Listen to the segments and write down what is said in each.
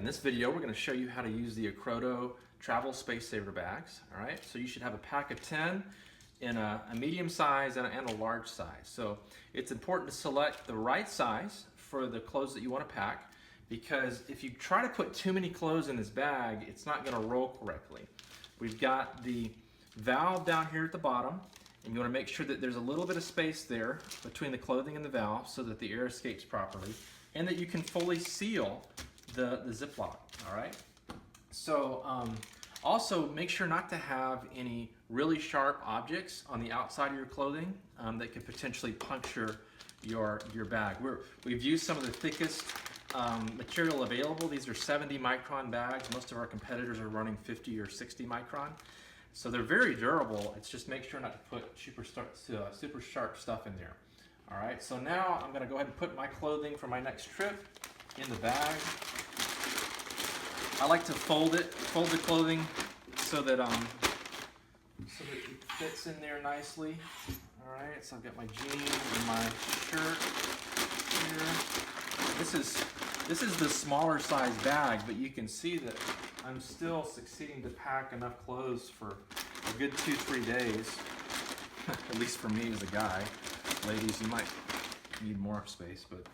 In this video, we're going to show you how to use the Acrodo Travel Space Saver Bags. All right, so you should have a pack of 10 in a medium size and a large size. So it's important to select the right size for the clothes that you want to pack, because if you try to put too many clothes in this bag, it's not going to roll correctly. We've got the valve down here at the bottom, and you want to make sure that there's a little bit of space there between the clothing and the valve so that the air escapes properly, and that you can fully seal the Ziploc, all right? So also make sure not to have any really sharp objects on the outside of your clothing that could potentially puncture your bag. We've used some of the thickest material available. These are 70 micron bags. Most of our competitors are running 50 or 60 micron. So they're very durable. It's just make sure not to put super sharp stuff in there. All right, so now I'm gonna go ahead and put my clothing for my next trip in the bag. I like to fold the clothing so that it fits in there nicely. All right, so I've got my jeans and my shirt here. This is the smaller size bag, but you can see that I'm still succeeding to pack enough clothes for a good 2-3 days. At least for me as a guy. Ladies, you might need more space, but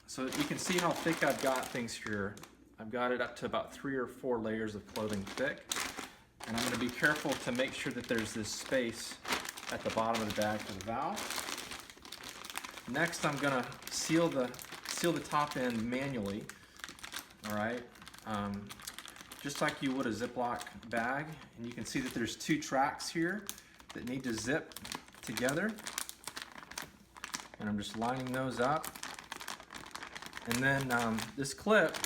so you can see how thick I've got things here. I've got it up to about 3 or 4 layers of clothing thick, and I'm going to be careful to make sure that there's this space at the bottom of the bag for the valve. Next, I'm going to seal the top end manually. All right, just like you would a Ziploc bag, and you can see that there's 2 tracks here that need to zip together. And I'm just lining those up. And then this clip,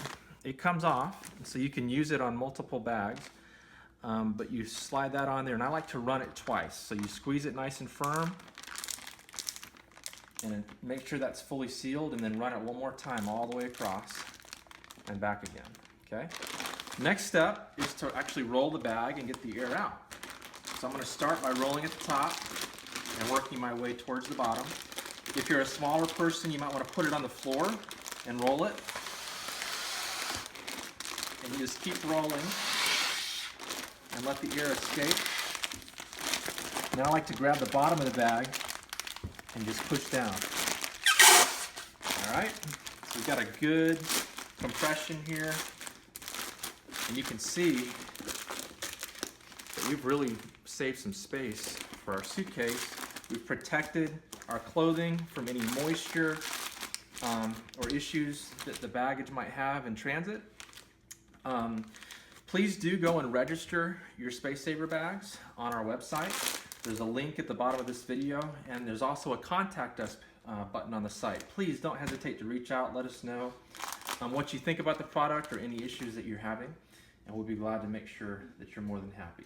it comes off, so you can use it on multiple bags, but you slide that on there, and I like to run it twice. So you squeeze it nice and firm, and make sure that's fully sealed, and then run it one more time all the way across and back again, okay? Next step is to actually roll the bag and get the air out. So I'm gonna start by rolling at the top and working my way towards the bottom. If you're a smaller person, you might want to put it on the floor and roll it. And you just keep rolling and let the air escape. Now I like to grab the bottom of the bag and just push down. All right, so we've got a good compression here. And you can see that we've really saved some space for our suitcase. We've protected our clothing from any moisture or issues that the baggage might have in transit. Please do go and register your Space Saver bags on our website. There's a link at the bottom of this video, and there's also a contact us button on the site. Please don't hesitate to reach out, let us know what you think about the product or any issues that you're having, and we'll be glad to make sure that you're more than happy.